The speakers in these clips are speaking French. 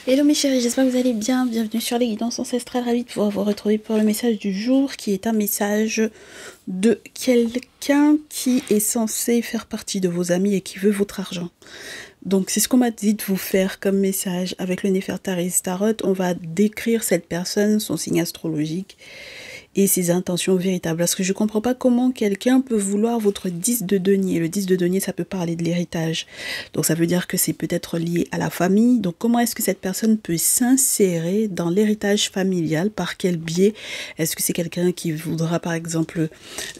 Hello mes chéris, j'espère que vous allez bien. Bienvenue sur les guidances ancestrales. Ravie de pouvoir vous retrouver pour le message du jour qui est un message de quelqu'un qui est censé faire partie de vos amis et qui veut votre argent. Donc c'est ce qu'on m'a dit de vous faire comme message avec le Néfertari Tarot. On va décrire cette personne, son signe astrologique et ses intentions véritables. Parce que je ne comprends pas comment quelqu'un peut vouloir votre 10 de denier. Le 10 de denier, ça peut parler de l'héritage. Donc ça veut dire que c'est peut-être lié à la famille. Donc comment est-ce que cette personne peut s'insérer dans l'héritage familial? Par quel biais? Est-ce que c'est quelqu'un qui voudra par exemple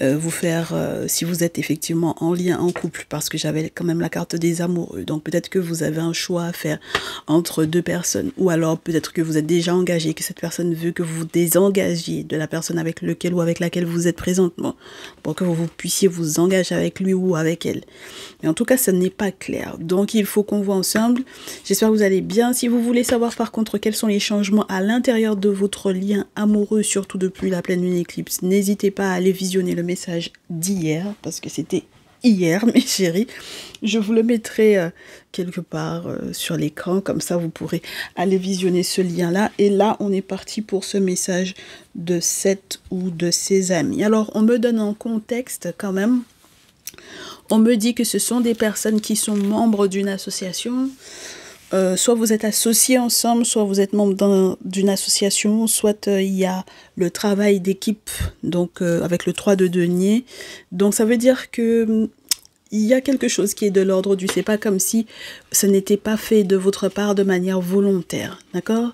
vous faire, si vous êtes effectivement en lien, en couple, parce que j'avais quand même la carte des amoureux. Donc peut-être que vous avez un choix à faire entre deux personnes. Ou alors peut-être que vous êtes déjà engagé, que cette personne veut que vous vous désengagiez de la personne avec lequel ou avec laquelle vous êtes présentement, pour que vous puissiez vous engager avec lui ou avec elle. Mais en tout cas, ce n'est pas clair. Donc, il faut qu'on voit ensemble. J'espère que vous allez bien. Si vous voulez savoir par contre quels sont les changements à l'intérieur de votre lien amoureux, surtout depuis la pleine lune éclipse, n'hésitez pas à aller visionner le message d'hier, parce que c'était hier, mes chéris. Je vous le mettrai quelque part sur l'écran, comme ça vous pourrez aller visionner ce lien-là. Et là, on est parti pour ce message de Seth ou de ses amis. Alors, on me donne un contexte quand même. On me dit que ce sont des personnes qui sont membres d'une association. Soit vous êtes associés ensemble, soit vous êtes membre d'une association, soit il y a le travail d'équipe, donc avec le 3 de denier. Donc ça veut dire que il y a quelque chose qui est de l'ordre du c'est pas comme si ce n'était pas fait de votre part de manière volontaire, d'accord?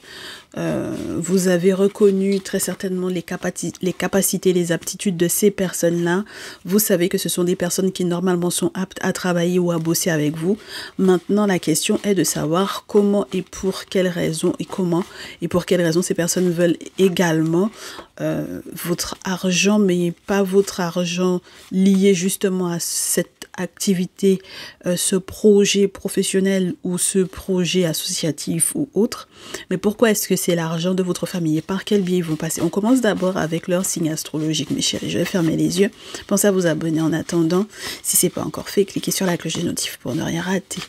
Vous avez reconnu très certainement les capacités, les aptitudes de ces personnes-là. Vous savez que ce sont des personnes qui normalement sont aptes à travailler ou à bosser avec vous. Maintenant, la question est de savoir comment et pour quelles raisons et comment et pour quelles raisons ces personnes veulent également votre argent, mais pas votre argent lié justement à cette activité, ce projet professionnel ou ce projet associatif ou autre. Mais pourquoi est-ce que c'est l'argent de votre famille et par quel biais ils vont passer? On commence d'abord avec leur signe astrologique, mes chéris. Je vais fermer les yeux. Pensez à vous abonner en attendant. Si ce n'est pas encore fait, cliquez sur la cloche des notifs pour ne rien rater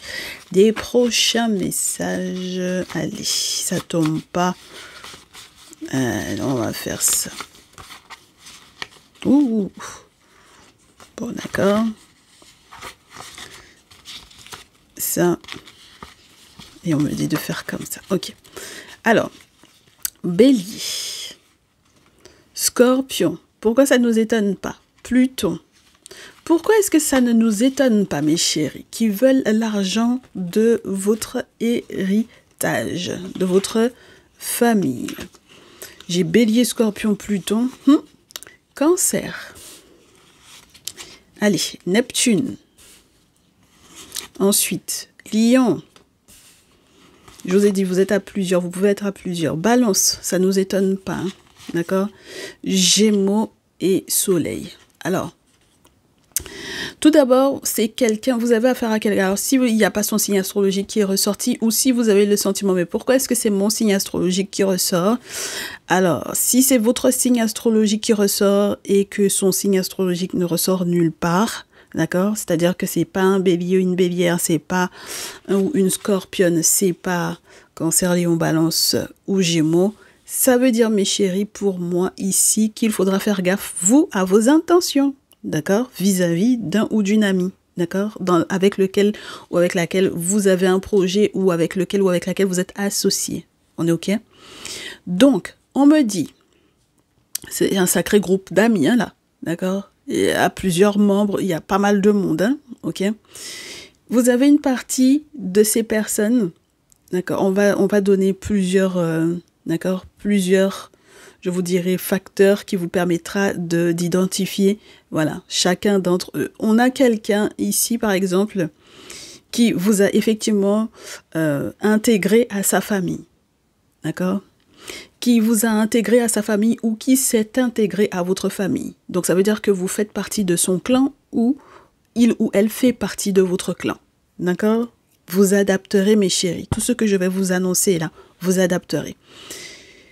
des prochains messages. Allez, ça tombe pas. On va faire ça. Ouh. Bon, d'accord. Ça. Et on me dit de faire comme ça. Ok. Alors, Bélier. Scorpion. Pourquoi ça ne nous étonne pas? Pluton. Pourquoi est-ce que ça ne nous étonne pas, mes chéris, qui veulent l'argent de votre héritage, de votre famille? J'ai Bélier, Scorpion, Pluton. Cancer. Allez, Neptune. Ensuite, Lion. Je vous ai dit, vous êtes à plusieurs, vous pouvez être à plusieurs. Balance, ça ne nous étonne pas, hein, d'accord? Gémeaux et Soleil. Alors, tout d'abord, c'est quelqu'un, vous avez affaire à quelqu'un. Alors, si il n'y a pas son signe astrologique qui est ressorti, ou si vous avez le sentiment, mais pourquoi est-ce que c'est mon signe astrologique qui ressort? Alors, si c'est votre signe astrologique qui ressort et que son signe astrologique ne ressort nulle part, d'accord? C'est-à-dire que c'est pas un bélier ou une bélière, c'est pas un ou une scorpionne, c'est pas Cancer, Lion, Balance ou Gémeaux. Ça veut dire, mes chéris, pour moi ici, qu'il faudra faire gaffe, vous, à vos intentions, d'accord? Vis-à-vis d'un ou d'une amie, d'accord? Avec lequel ou avec laquelle vous avez un projet ou avec lequel ou avec laquelle vous êtes associé. On est OK? Donc, on me dit, c'est un sacré groupe d'amis, hein, là, d'accord? Il y a plusieurs membres, il y a pas mal de monde, hein, ok? Vous avez une partie de ces personnes, d'accord? On va donner plusieurs, d'accord? Plusieurs, je vous dirais, facteurs qui vous permettra d'identifier, voilà, chacun d'entre eux. On a quelqu'un ici, par exemple, qui vous a effectivement intégré à sa famille, d'accord? Qui vous a intégré à sa famille ou qui s'est intégré à votre famille. Donc ça veut dire que vous faites partie de son clan ou il ou elle fait partie de votre clan. D'accord? Vous adapterez, mes chéris. Tout ce que je vais vous annoncer là, vous adapterez.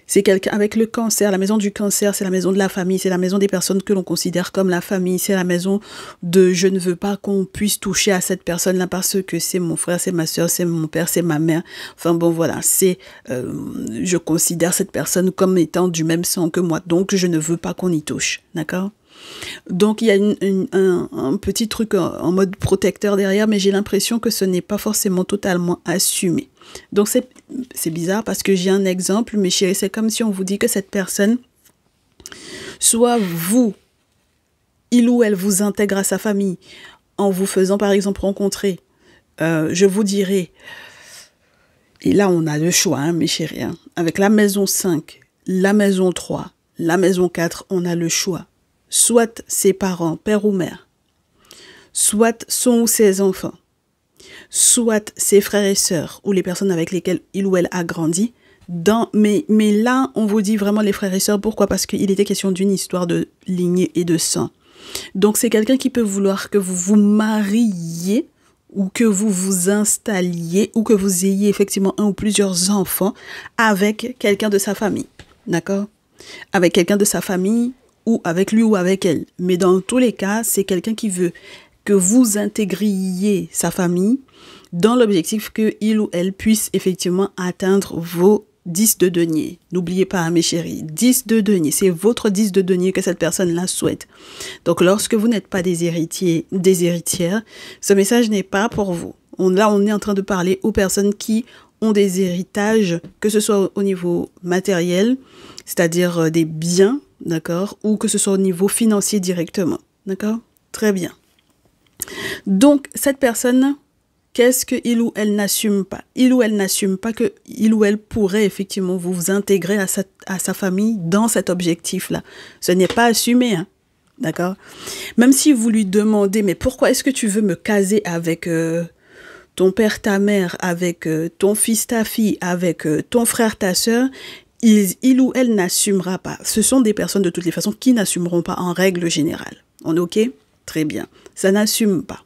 C'est quelqu'un avec le cancer. La maison du cancer, c'est la maison de la famille. C'est la maison des personnes que l'on considère comme la famille. C'est la maison de je ne veux pas qu'on puisse toucher à cette personne-là parce que c'est mon frère, c'est ma soeur, c'est mon père, c'est ma mère. Enfin bon, voilà. Je considère cette personne comme étant du même sang que moi. Donc, je ne veux pas qu'on y touche. D'accord? Donc, il y a un petit truc en mode protecteur derrière, mais j'ai l'impression que ce n'est pas forcément totalement assumé. Donc, c'est bizarre parce que j'ai un exemple, mes chéris, c'est comme si on vous dit que cette personne, soit vous, il ou elle vous intègre à sa famille en vous faisant, par exemple, rencontrer, je vous dirais, et là, on a le choix, hein, mes chéris, hein, avec la maison 5, la maison 3, la maison 4, on a le choix. Soit ses parents, père ou mère, soit son ou ses enfants, soit ses frères et sœurs ou les personnes avec lesquelles il ou elle a grandi. Mais là, on vous dit vraiment les frères et sœurs. Pourquoi? Parce qu'il était question d'une histoire de lignée et de sang. Donc, c'est quelqu'un qui peut vouloir que vous vous mariez ou que vous vous installiez ou que vous ayez effectivement un ou plusieurs enfants avec quelqu'un de sa famille. D'accord? Avec quelqu'un de sa famille ou avec lui ou avec elle. Mais dans tous les cas, c'est quelqu'un qui veut que vous intégriez sa famille dans l'objectif qu'il ou elle puisse effectivement atteindre vos 10 de denier. N'oubliez pas, mes chéris, 10 de denier, c'est votre 10 de denier que cette personne-là souhaite. Donc, lorsque vous n'êtes pas des héritiers, des héritières, ce message n'est pas pour vous. Là, on est en train de parler aux personnes qui ont des héritages, que ce soit au niveau matériel, c'est-à-dire des biens, d'accord, ou que ce soit au niveau financier directement, d'accord? Très bien. Donc, cette personne, qu'est-ce qu'il ou elle n'assume pas? Il ou elle n'assume pas que il ou elle pourrait effectivement vous intégrer à sa famille dans cet objectif-là. Ce n'est pas assumé, hein, d'accord? Même si vous lui demandez, mais pourquoi est-ce que tu veux me caser avec ton père, ta mère, avec ton fils, ta fille, avec ton frère, ta sœur, il ou elle n'assumera pas. Ce sont des personnes de toutes les façons qui n'assumeront pas en règle générale. On est OK? Très bien. Ça n'assume pas.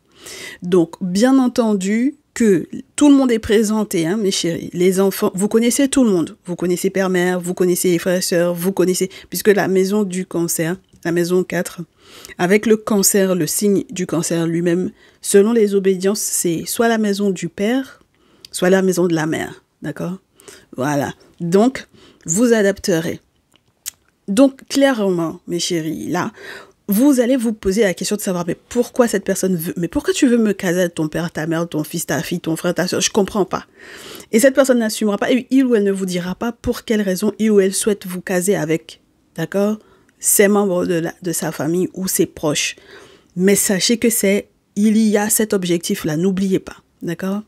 Donc, bien entendu que tout le monde est présenté, hein, mes chéris. Les enfants, vous connaissez tout le monde. Vous connaissez père, mère, vous connaissez les frères et sœurs, vous connaissez... Puisque la maison du cancer, la maison 4, avec le cancer, le signe du cancer lui-même, selon les obédiences, c'est soit la maison du père, soit la maison de la mère. D'accord? Voilà. Donc, vous adapterez. Donc, clairement, mes chéris, là, vous allez vous poser la question de savoir, mais pourquoi cette personne veut, mais pourquoi tu veux me caser avec ton père, ta mère, ton fils, ta fille, ton frère, ta soeur, je comprends pas. Et cette personne n'assumera pas, et il ou elle ne vous dira pas pour quelle raison il ou elle souhaite vous caser avec, d'accord, ses membres de sa famille ou ses proches. Mais sachez que il y a cet objectif-là, n'oubliez pas, d'accord?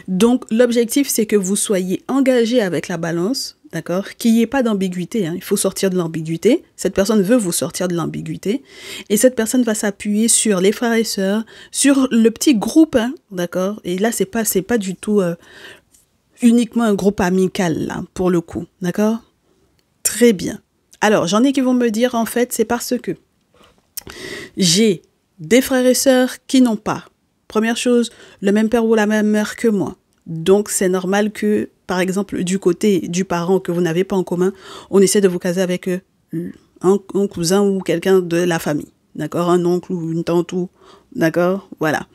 Donc, l'objectif, c'est que vous soyez engagé avec la balance, d'accord? Qu'il n'y ait pas d'ambiguïté, hein. Il faut sortir de l'ambiguïté. Cette personne veut vous sortir de l'ambiguïté. Et cette personne va s'appuyer sur les frères et sœurs, sur le petit groupe, hein, d'accord? Et là, c'est pas du tout uniquement un groupe amical, là, pour le coup, d'accord? Très bien. Alors, j'en ai qui vont me dire, en fait, c'est parce que j'ai des frères et sœurs qui n'ont pas, première chose, le même père ou la même mère que moi. Donc, c'est normal que, par exemple, du côté du parent que vous n'avez pas en commun, on essaie de vous caser avec un cousin ou quelqu'un de la famille. D'accord? Un oncle ou une tante ou... D'accord? Voilà.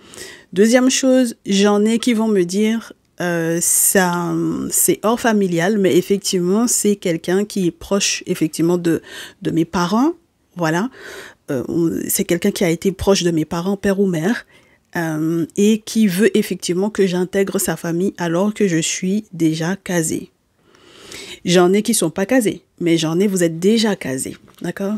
Deuxième chose, j'en ai qui vont me dire, ça, c'est hors familial, mais effectivement, c'est quelqu'un qui est proche, effectivement, de mes parents. Voilà. C'est quelqu'un qui a été proche de mes parents, père ou mère. Et qui veut effectivement que j'intègre sa famille alors que je suis déjà casée. J'en ai qui sont pas casés, mais j'en ai, vous êtes déjà casés, d'accord?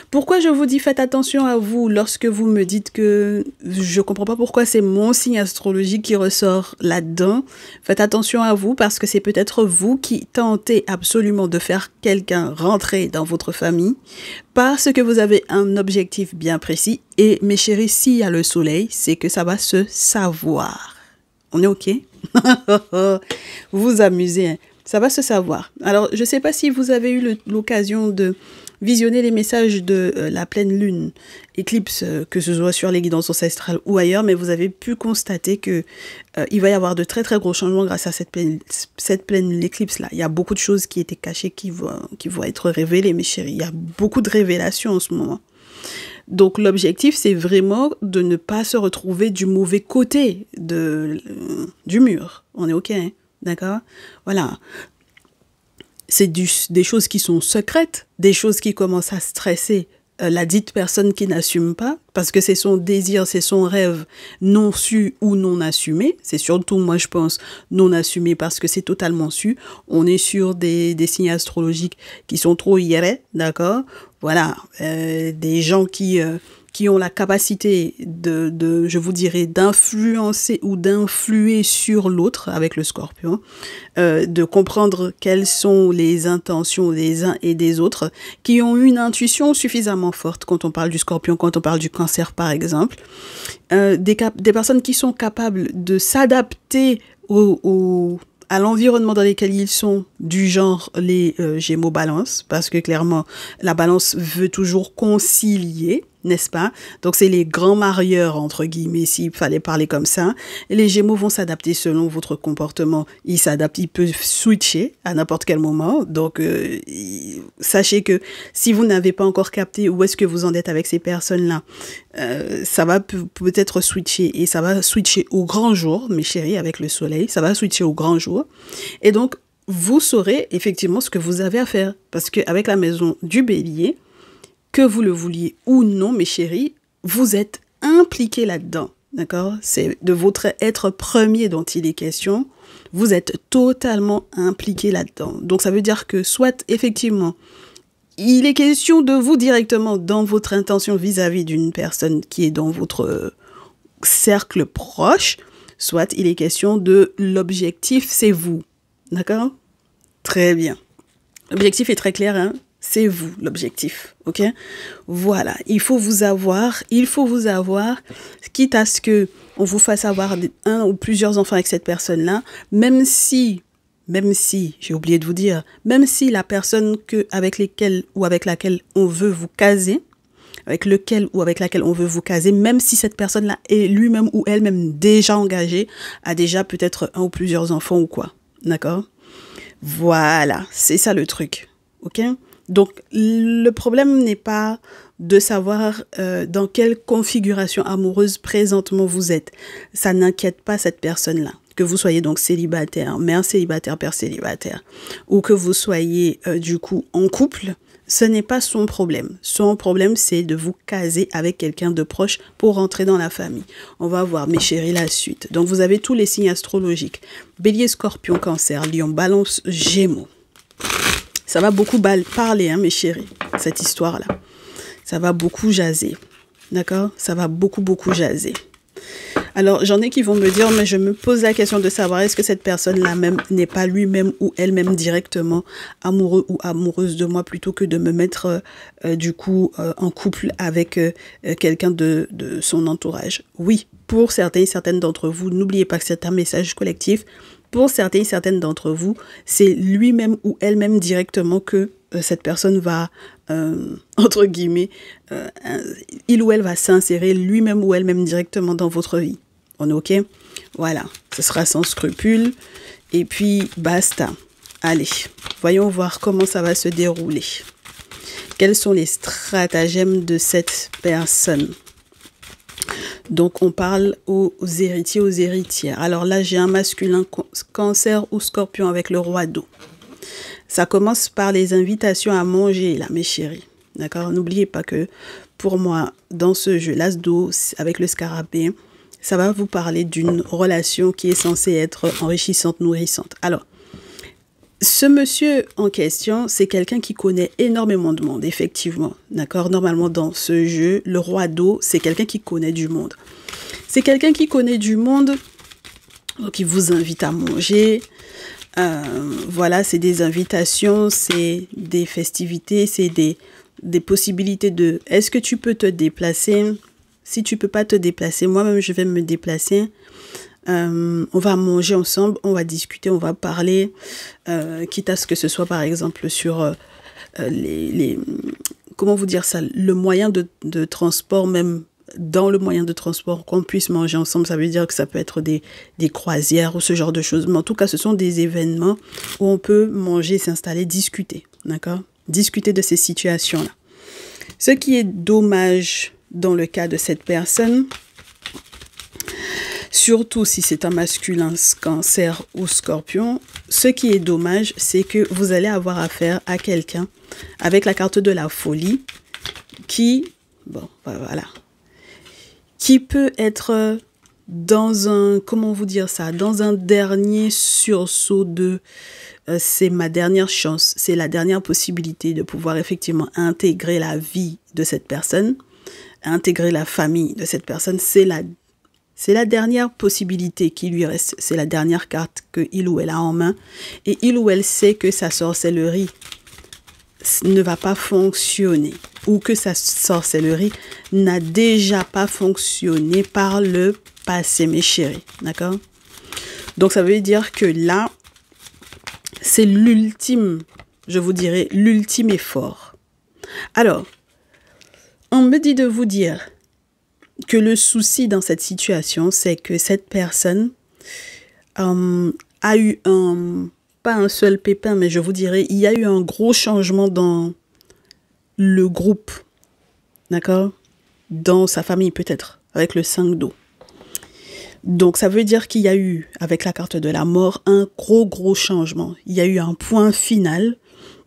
Pourquoi je vous dis faites attention à vous lorsque vous me dites que je comprends pas pourquoi c'est mon signe astrologique qui ressort là-dedans? Faites attention à vous parce que c'est peut-être vous qui tentez absolument de faire quelqu'un rentrer dans votre famille parce que vous avez un objectif bien précis. Et mes chéris, s'il y a le soleil, c'est que ça va se savoir. On est OK? Vous vous amusez, hein? Ça va se savoir. Alors, je ne sais pas si vous avez eu l'occasion de visionnez les messages de la pleine lune, éclipse, que ce soit sur les guidances ancestrales ou ailleurs, mais vous avez pu constater que il va y avoir de très très gros changements grâce à cette pleine éclipse-là. Il y a beaucoup de choses qui étaient cachées qui vont être révélées, mes chéris. Il y a beaucoup de révélations en ce moment. Donc l'objectif, c'est vraiment de ne pas se retrouver du mauvais côté du mur. On est OK, hein? D'accord? Voilà. C'est des choses qui sont secrètes, des choses qui commencent à stresser la dite personne qui n'assume pas, parce que c'est son désir, c'est son rêve non su ou non assumé. C'est surtout, moi je pense, non assumé parce que c'est totalement su. On est sur des signes astrologiques qui sont trop hiérés, d'accord? Voilà, des gens qui ont la capacité je vous dirais, d'influencer ou d'influer sur l'autre avec le scorpion, de comprendre quelles sont les intentions des uns et des autres, qui ont une intuition suffisamment forte quand on parle du scorpion, quand on parle du cancer par exemple, des personnes qui sont capables de s'adapter à l'environnement dans lequel ils sont, du genre les Gémeaux Balance, parce que clairement, la Balance veut toujours concilier, n'est-ce pas? Donc, c'est les grands marieurs, entre guillemets, s'il fallait parler comme ça. Et les Gémeaux vont s'adapter selon votre comportement. Ils s'adaptent, ils peuvent switcher à n'importe quel moment. Donc, sachez que si vous n'avez pas encore capté où est-ce que vous en êtes avec ces personnes-là, ça va peut-être switcher, et ça va switcher au grand jour, mes chéris, avec le soleil, ça va switcher au grand jour. Et donc, vous saurez effectivement ce que vous avez à faire. Parce qu'avec la maison du bélier, que vous le vouliez ou non, mes chéris, vous êtes impliqués là-dedans, d'accord? C'est de votre être premier dont il est question. Vous êtes totalement impliqués là-dedans. Donc, ça veut dire que soit, effectivement, il est question de vous directement dans votre intention vis-à-vis d'une personne qui est dans votre cercle proche, soit il est question de l'objectif, c'est vous, d'accord? Très bien. L'objectif est très clair, hein? C'est vous, l'objectif, ok? Voilà, il faut vous avoir, quitte à ce que on vous fasse avoir un ou plusieurs enfants avec cette personne-là, même si, j'ai oublié de vous dire, même si la personne avec laquelle on veut vous caser, avec lequel ou avec laquelle on veut vous caser, même si cette personne-là est lui-même ou elle-même déjà engagée, a déjà peut-être un ou plusieurs enfants ou quoi, d'accord? Voilà, c'est ça le truc, ok? Donc, le problème n'est pas de savoir dans quelle configuration amoureuse présentement vous êtes. Ça n'inquiète pas cette personne-là. Que vous soyez donc célibataire, mère célibataire, père célibataire, ou que vous soyez du coup en couple, ce n'est pas son problème. Son problème, c'est de vous caser avec quelqu'un de proche pour rentrer dans la famille. On va voir, mes chéris, la suite. Donc, vous avez tous les signes astrologiques. Bélier, Scorpion, Cancer, Lion, Balance, Gémeaux. Ça va beaucoup parler, hein, mes chéris, cette histoire-là. Ça va beaucoup jaser, d'accord? Ça va beaucoup jaser. Alors, j'en ai qui vont me dire, mais je me pose la question de savoir, est-ce que cette personne-là même n'est pas lui-même ou elle-même directement amoureux ou amoureuse de moi, plutôt que de me mettre, du coup, en couple avec quelqu'un de son entourage? Oui, pour certains et certaines d'entre vous, n'oubliez pas que c'est un message collectif. Pour certains et certaines d'entre vous, c'est lui-même ou elle-même directement que cette personne va, entre guillemets, il ou elle va s'insérer lui-même ou elle-même directement dans votre vie. On est OK? Voilà, ce sera sans scrupule. Et puis, basta. Allez, voyons voir comment ça va se dérouler. Quels sont les stratagèmes de cette personne? Donc, on parle aux héritiers, aux héritières. Alors là, j'ai un masculin Cancer ou Scorpion avec le roi d'eau. Ça commence par les invitations à manger, là, mes chéris. D'accord? N'oubliez pas que, pour moi, dans ce jeu, l'as d'eau avec le scarabée, ça va vous parler d'une relation qui est censée être enrichissante, nourrissante. Alors, ce monsieur en question, c'est quelqu'un qui connaît énormément de monde, effectivement. D'accord? Normalement, dans ce jeu, le roi d'eau, c'est quelqu'un qui connaît du monde. C'est quelqu'un qui connaît du monde, qui vous invite à manger. Voilà, c'est des invitations, c'est des festivités, c'est des possibilités de... Est-ce que tu peux te déplacer? Si tu peux pas te déplacer, moi-même, je vais me déplacer. On va manger ensemble, on va discuter, on va parler, quitte à ce que ce soit par exemple sur comment vous dire ça, le moyen de transport, même dans le moyen de transport, qu'on puisse manger ensemble, ça veut dire que ça peut être des croisières ou ce genre de choses. Mais en tout cas, ce sont des événements où on peut manger, s'installer, discuter, d'accord? Discuter de ces situations-là. Ce qui est dommage dans le cas de cette personne, surtout si c'est un masculin, cancer ou scorpion, ce qui est dommage, c'est que vous allez avoir affaire à quelqu'un avec la carte de la folie qui, bon, voilà, qui peut être dans un, comment vous dire ça, dans un dernier sursaut de c'est ma dernière chance, c'est la dernière possibilité de pouvoir effectivement intégrer la vie de cette personne, intégrer la famille de cette personne, c'est la dernière possibilité qui lui reste, c'est la dernière carte qu'il ou elle a en main, et il ou elle sait que sa sorcellerie ne va pas fonctionner, ou que sa sorcellerie n'a déjà pas fonctionné par le passé, mes chéris, d'accord? Donc ça veut dire que là, c'est l'ultime, je vous dirais, l'ultime effort. Alors, on me dit de vous dire que le souci dans cette situation, c'est que cette personne a eu pas un seul pépin, mais je vous dirais, il y a eu un gros changement dans le groupe, d'accord? Dans sa famille peut-être, avec le 5 d'eau. Donc, ça veut dire qu'il y a eu, avec la carte de la mort, un gros changement. Il y a eu un point final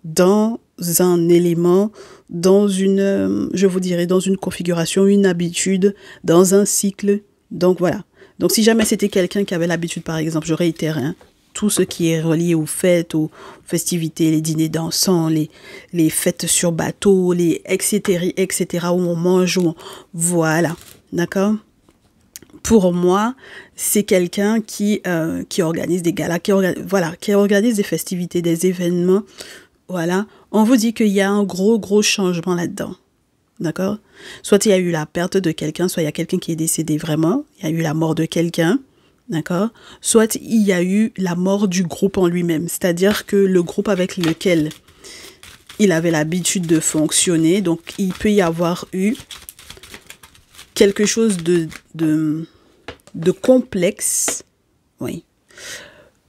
dans un élément, dans une, je vous dirais, dans une configuration, une habitude, dans un cycle. Donc, voilà. Donc, si jamais c'était quelqu'un qui avait l'habitude, par exemple, je réitère, hein, tout ce qui est relié aux fêtes, aux festivités, les dîners dansants, les fêtes sur bateau, les etc., où on mange, voilà. D'accord? Pour moi, c'est quelqu'un qui organise des galas, qui organise des festivités, des événements. Voilà. On vous dit qu'il y a un gros changement là-dedans. D'accord? Soit il y a eu la perte de quelqu'un, soit il y a quelqu'un qui est décédé vraiment. Il y a eu la mort de quelqu'un. D'accord? Soit il y a eu la mort du groupe en lui-même. C'est-à-dire que le groupe avec lequel il avait l'habitude de fonctionner, donc il peut y avoir eu quelque chose de complexe, oui.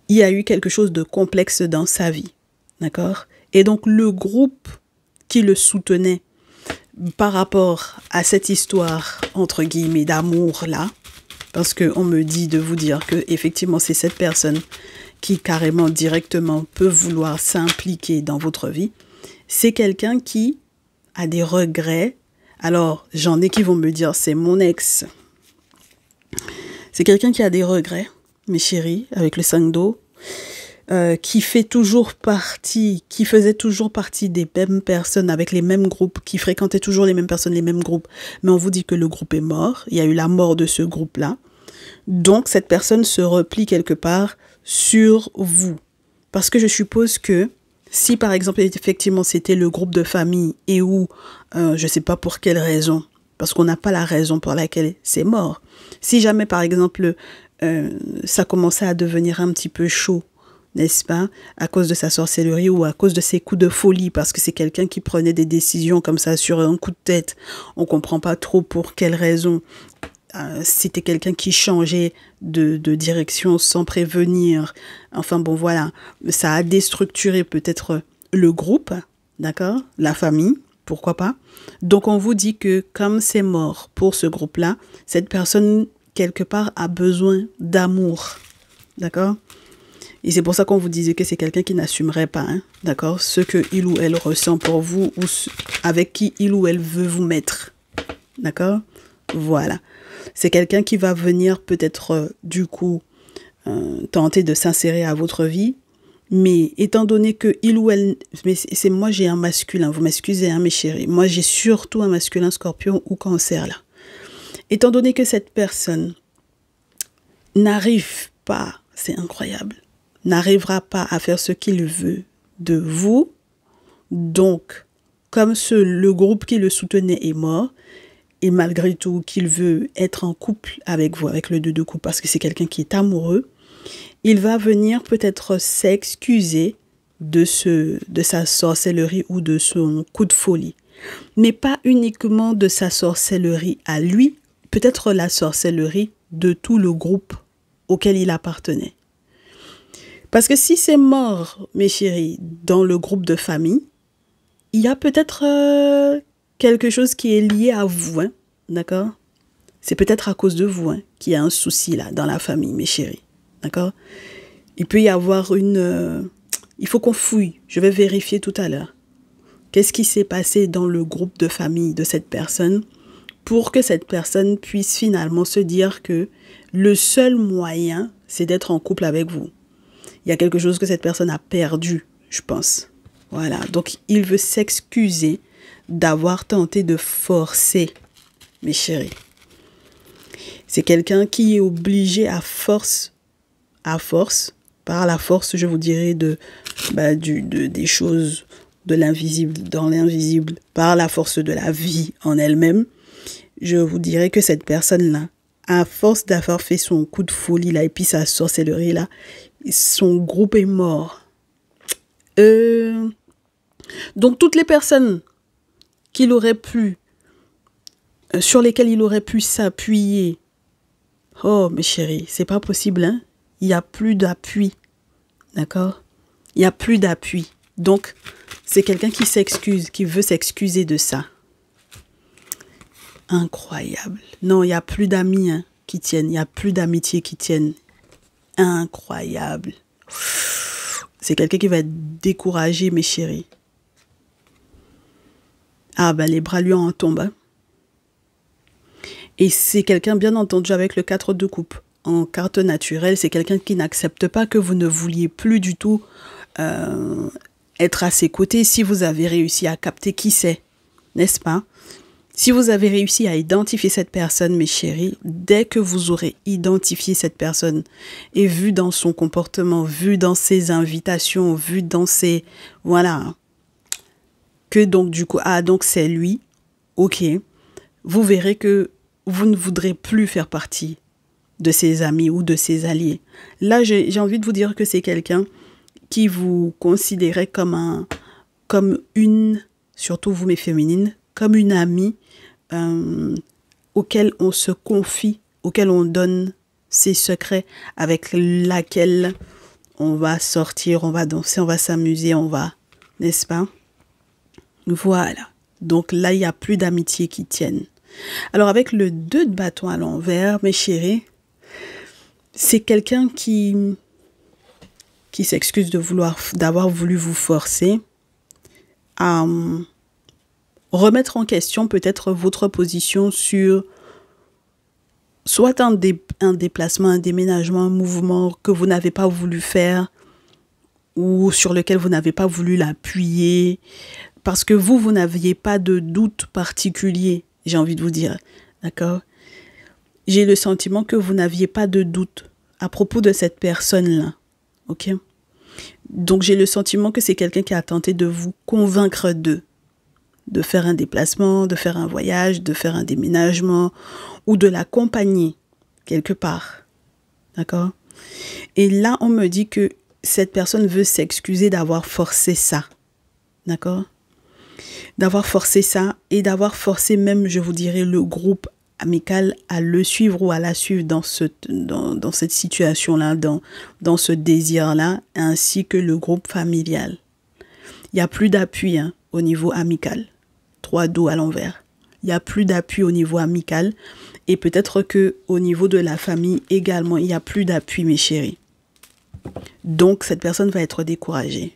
Il y a eu quelque chose de complexe dans sa vie, d'accord? Et donc, le groupe qui le soutenait par rapport à cette histoire, entre guillemets, d'amour-là, parce qu'on me dit de vous dire que effectivement c'est cette personne qui carrément, directement, peut vouloir s'impliquer dans votre vie, c'est quelqu'un qui a des regrets. Alors, j'en ai qui vont me dire, c'est mon ex. C'est quelqu'un qui a des regrets, mes chéris, avec le 5 d'eau, qui faisait toujours partie des mêmes personnes, avec les mêmes groupes, qui fréquentait toujours les mêmes personnes, les mêmes groupes. Mais on vous dit que le groupe est mort, il y a eu la mort de ce groupe-là. Donc, cette personne se replie quelque part sur vous. Parce que je suppose que si, par exemple, effectivement, c'était le groupe de famille et où, je ne sais pas pour quelle raison, parce qu'on n'a pas la raison pour laquelle c'est mort. Si jamais, par exemple, ça commençait à devenir un petit peu chaud, n'est-ce pas, à cause de sa sorcellerie ou à cause de ses coups de folie, parce que c'est quelqu'un qui prenait des décisions comme ça sur un coup de tête, on ne comprend pas trop pour quelle raison. C'était quelqu'un qui changeait de direction sans prévenir. Enfin bon, voilà, ça a déstructuré peut-être le groupe, d'accord, la famille. Pourquoi pas? Donc, on vous dit que comme c'est mort pour ce groupe-là, cette personne, quelque part, a besoin d'amour. D'accord? Et c'est pour ça qu'on vous disait que c'est quelqu'un qui n'assumerait pas, hein, d'accord? Ce que il ou elle ressent pour vous ou avec qui il ou elle veut vous mettre. D'accord? Voilà. C'est quelqu'un qui va venir peut-être, du coup, tenter de s'insérer à votre vie. Mais étant donné que il ou elle, mais c'est moi j'ai un masculin, vous m'excusez hein, mes chéris, moi j'ai surtout un masculin scorpion ou cancer là. Étant donné que cette personne n'arrive pas, c'est incroyable, n'arrivera pas à faire ce qu'il veut de vous, donc comme le groupe qui le soutenait est mort, et malgré tout qu'il veut être en couple avec vous, avec le 2 de coupe, parce que c'est quelqu'un qui est amoureux, il va venir peut-être s'excuser de sa sorcellerie ou de son coup de folie. Mais pas uniquement de sa sorcellerie à lui, peut-être la sorcellerie de tout le groupe auquel il appartenait. Parce que si c'est mort, mes chéris, dans le groupe de famille, il y a peut-être quelque chose qui est lié à vous, hein, d'accord? C'est peut-être à cause de vous hein, qu'il y a un souci là dans la famille, mes chéris, d'accord? Il peut y avoir il faut qu'on fouille, je vais vérifier tout à l'heure. Qu'est-ce qui s'est passé dans le groupe de famille de cette personne pour que cette personne puisse finalement se dire que le seul moyen, c'est d'être en couple avec vous. Il y a quelque chose que cette personne a perdu, je pense. Voilà, donc il veut s'excuser d'avoir tenté de forcer, mes chéris. C'est quelqu'un qui est obligé à force, par la force, je vous dirais, des choses de l'invisible dans l'invisible, par la force de la vie en elle-même, je vous dirais que cette personne-là, à force d'avoir fait son coup de folie là, et puis sa sorcellerie là, son groupe est mort. Donc toutes les personnes sur lesquelles il aurait pu s'appuyer, oh mes chéris, c'est pas possible, hein? Il n'y a plus d'appui, d'accord? Il n'y a plus d'appui. Donc, c'est quelqu'un qui s'excuse, qui veut s'excuser de ça. Incroyable. Non, il n'y a plus d'amis hein, qui tiennent, il n'y a plus d'amitié qui tiennent. Incroyable. C'est quelqu'un qui va être découragé, mes chéris. Ah ben, les bras lui en tombent. Hein. Et c'est quelqu'un, bien entendu, avec le 4 de coupe. En carte naturelle, c'est quelqu'un qui n'accepte pas que vous ne vouliez plus du tout être à ses côtés si vous avez réussi à capter qui c'est, n'est-ce pas? Si vous avez réussi à identifier cette personne, mes chéris, dès que vous aurez identifié cette personne et vu dans son comportement, vu dans ses invitations, vu dans ses... Voilà. Que donc du coup, ah donc c'est lui, ok. Vous verrez que vous ne voudrez plus faire partie de ses amis ou de ses alliés. Là, j'ai envie de vous dire que c'est quelqu'un qui vous considérait comme une, surtout vous mes féminines, comme une amie auquel on se confie, auquel on donne ses secrets, avec laquelle on va sortir, on va danser, on va s'amuser, on va, n'est-ce pas? Voilà. Donc là, il n'y a plus d'amitié qui tienne. Alors avec le 2 de bâton à l'envers, mes chéris, c'est quelqu'un qui s'excuse d'avoir voulu vous forcer à remettre en question peut-être votre position sur soit un déplacement, un déménagement, un mouvement que vous n'avez pas voulu faire ou sur lequel vous n'avez pas voulu l'appuyer parce que vous n'aviez pas de doute particulier, j'ai envie de vous dire, d'accord? J'ai le sentiment que vous n'aviez pas de doute à propos de cette personne-là, ok? Donc j'ai le sentiment que c'est quelqu'un qui a tenté de vous convaincre de faire un déplacement, de faire un voyage, de faire un déménagement ou de l'accompagner quelque part, d'accord? Et là, on me dit que cette personne veut s'excuser d'avoir forcé ça, d'accord? D'avoir forcé ça et d'avoir forcé même, je vous dirais, le groupe amical à le suivre ou à la suivre dans cette situation-là, dans ce désir-là, ainsi que le groupe familial. Il n'y a plus d'appui hein, au niveau amical. 3 dos à l'envers. Il n'y a plus d'appui au niveau amical et peut-être qu'au niveau de la famille également, il n'y a plus d'appui, mes chéris. Donc, cette personne va être découragée.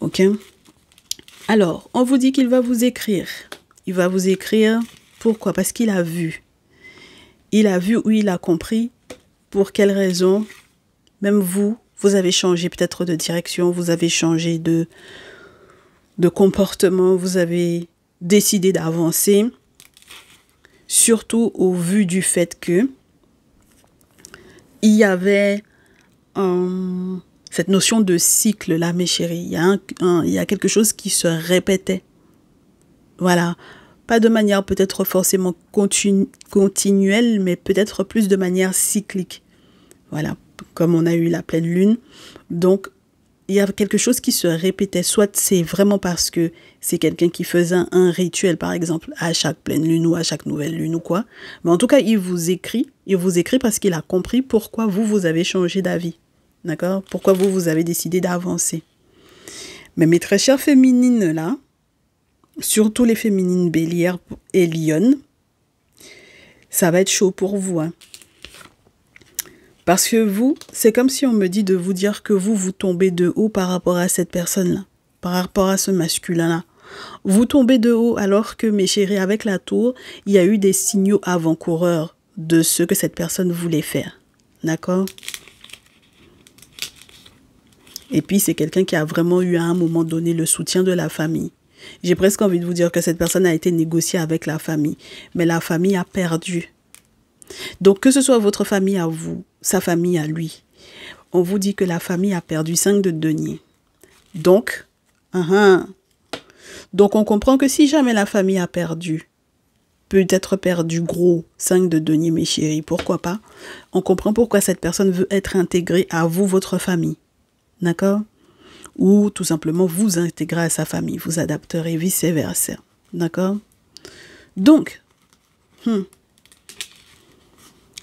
Ok? Alors, on vous dit qu'il va vous écrire. Il va vous écrire, pourquoi? Parce qu'il a vu. Il a vu ou il a compris pour quelle raison, même vous avez changé peut-être de direction, vous avez changé de comportement, vous avez décidé d'avancer, surtout au vu du fait que il y avait cette notion de cycle là, mes chéris. Il y a quelque chose qui se répétait. Voilà. Pas de manière peut-être forcément continuelle, mais peut-être plus de manière cyclique. Voilà. Comme on a eu la pleine lune. Donc, il y a quelque chose qui se répétait. Soit c'est vraiment parce que c'est quelqu'un qui faisait un rituel, par exemple, à chaque pleine lune ou à chaque nouvelle lune ou quoi. Mais en tout cas, il vous écrit parce qu'il a compris pourquoi vous avez changé d'avis. D'accord? Pourquoi vous avez décidé d'avancer. Mais mes très chères féminines là, surtout les féminines bélières et lionnes, ça va être chaud pour vous. Hein. Parce que vous, c'est comme si on me dit de vous dire que vous tombez de haut par rapport à cette personne-là, par rapport à ce masculin-là. Vous tombez de haut alors que, mes chéris, avec la tour, il y a eu des signaux avant-coureurs de ce que cette personne voulait faire. D'accord? Et puis, c'est quelqu'un qui a vraiment eu à un moment donné le soutien de la famille. J'ai presque envie de vous dire que cette personne a été négociée avec la famille, mais la famille a perdu. Donc, que ce soit votre famille à vous, sa famille à lui, on vous dit que la famille a perdu 5 de denier. Donc, donc on comprend que si jamais la famille a perdu, peut-être perdu gros 5 de denier, mes chéris, pourquoi pas? On comprend pourquoi cette personne veut être intégrée à vous, votre famille. D'accord? Ou tout simplement vous intégrer à sa famille, vous adapterez vice-versa. D'accord? Donc,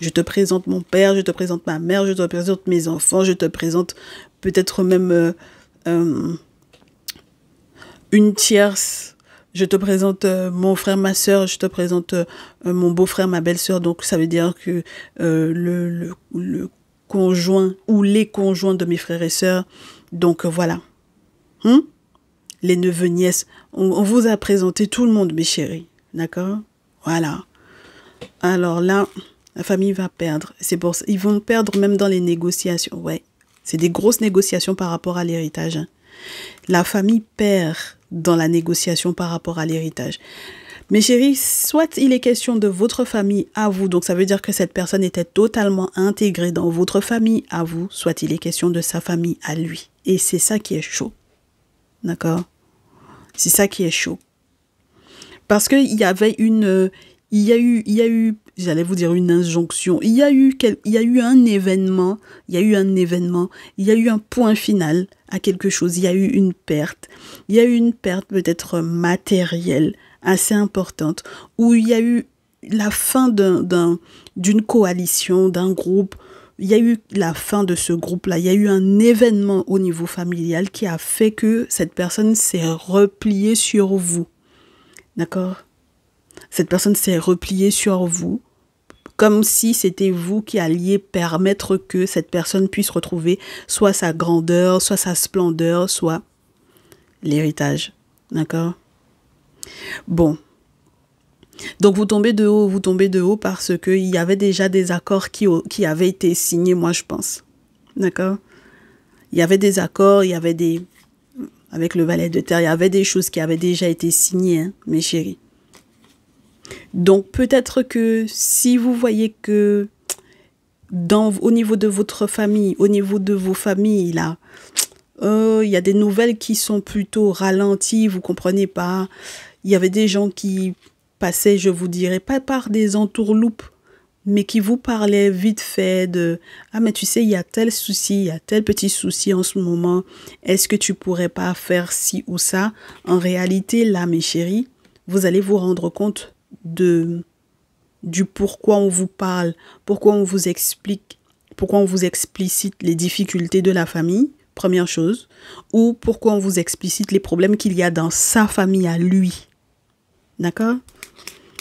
je te présente mon père, je te présente ma mère, je te présente mes enfants, je te présente peut-être même une tierce. Je te présente mon frère, ma soeur, je te présente mon beau-frère, ma belle-sœur. Donc, ça veut dire que le conjoint ou les conjoints de mes frères et sœurs. Donc, voilà. Les neveux, nièces. On vous a présenté tout le monde, mes chéris. D'accord? Voilà. Alors là, la famille va perdre. C'est pour ça. Ils vont perdre même dans les négociations. Ouais. C'est des grosses négociations par rapport à l'héritage. Hein. La famille perd dans la négociation par rapport à l'héritage. Mes chéris, soit il est question de votre famille à vous, donc ça veut dire que cette personne était totalement intégrée dans votre famille à vous, soit il est question de sa famille à lui. Et c'est ça qui est chaud. D'accord? C'est ça qui est chaud. Parce qu'il y avait une... Il y a eu, j'allais vous dire une injonction, il y a eu un événement, il y a eu un point final à quelque chose, il y a eu une perte peut-être matérielle assez importante, où il y a eu la fin d'une coalition, d'un groupe, il y a eu la fin de ce groupe-là, il y a eu un événement au niveau familial qui a fait que cette personne s'est repliée sur vous, d'accord ? Cette personne s'est repliée sur vous, comme si c'était vous qui alliez permettre que cette personne puisse retrouver soit sa grandeur, soit sa splendeur, soit l'héritage. D'accord? Bon. Donc vous tombez de haut parce qu'il y avait déjà des accords qui avaient été signés, moi je pense. D'accord? Il y avait des accords, il y avait des... Avec le valet de terre, il y avait des choses qui avaient déjà été signées, hein, mes chéris. Donc peut-être que si vous voyez que au niveau de votre famille, au niveau de vos familles, là, il y a des nouvelles qui sont plutôt ralenties, vous comprenez pas. Il y avait des gens qui passaient, je vous dirais, pas par des entourloupes, mais qui vous parlaient vite fait de « Ah, mais tu sais, il y a tel souci, il y a tel petit souci en ce moment. Est-ce que tu pourrais pas faire ci ou ça ?» En réalité, là, mes chéris, vous allez vous rendre compte du pourquoi on vous parle, pourquoi on vous explique, pourquoi on vous explicite les difficultés de la famille, première chose, ou pourquoi on vous explicite les problèmes qu'il y a dans sa famille à lui. D'accord?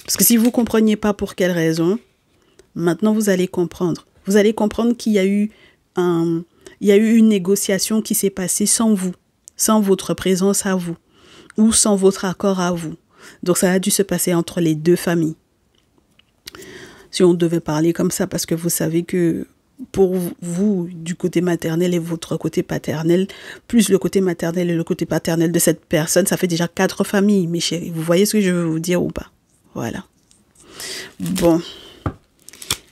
Parce que si vous ne compreniez pas pour quelle raison, maintenant vous allez comprendre. Vous allez comprendre qu'il y a eu une négociation qui s'est passée sans vous, sans votre présence à vous, ou sans votre accord à vous. Donc, ça a dû se passer entre les deux familles. Si on devait parler comme ça, parce que vous savez que pour vous, du côté maternel et votre côté paternel, plus le côté maternel et le côté paternel de cette personne, ça fait déjà 4 familles, mes chéris. Vous voyez ce que je veux vous dire ou pas? Voilà. Bon.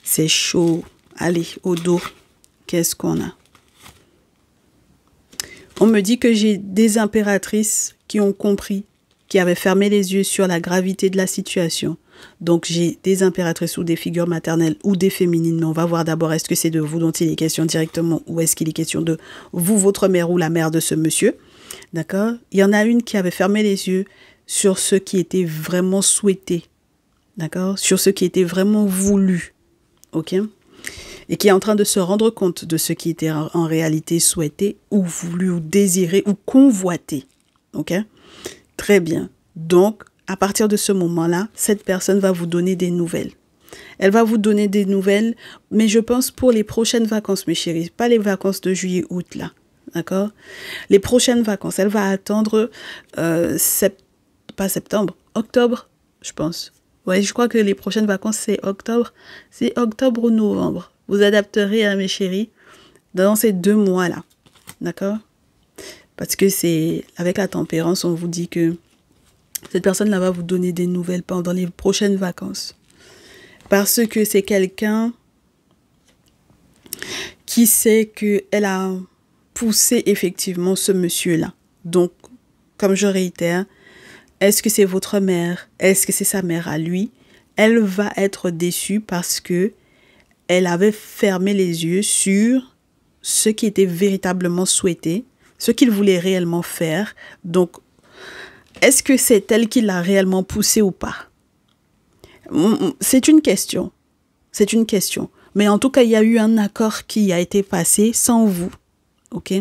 C'est chaud. Allez, au dos. Qu'est-ce qu'on a? On me dit que j'ai des impératrices qui ont compris, qui avaient fermé les yeux sur la gravité de la situation. Donc, j'ai des impératrices ou des figures maternelles ou des féminines. Mais on va voir d'abord, est-ce que c'est de vous dont il est question directement ou est-ce qu'il est question de vous, votre mère ou la mère de ce monsieur. D'accord? Il y en a une qui avait fermé les yeux sur ce qui était vraiment souhaité. D'accord? Sur ce qui était vraiment voulu. OK? Et qui est en train de se rendre compte de ce qui était en réalité souhaité ou voulu ou désiré ou convoité. OK? Très bien. Donc, à partir de ce moment-là, cette personne va vous donner des nouvelles. Elle va vous donner des nouvelles, mais je pense pour les prochaines vacances, mes chéris, pas les vacances de juillet-août, là. D'accord? Les prochaines vacances, elle va attendre pas septembre, octobre, je pense. Ouais, je crois que les prochaines vacances, c'est octobre. C'est octobre ou novembre. Vous adapterez, mes chéris, dans ces 2 mois-là. D'accord? Parce que c'est avec la tempérance, on vous dit que cette personne-là va vous donner des nouvelles pendant les prochaines vacances. Parce que c'est quelqu'un qui sait qu'elle a poussé effectivement ce monsieur-là. Donc, comme je réitère, est-ce que c'est votre mère? Est-ce que c'est sa mère à lui? Elle va être déçue parce que elle avait fermé les yeux sur ce qui était véritablement souhaité, ce qu'il voulait réellement faire. Donc, est-ce que c'est elle qui l'a réellement poussé ou pas? C'est une question. C'est une question. Mais en tout cas, il y a eu un accord qui a été passé sans vous. OK?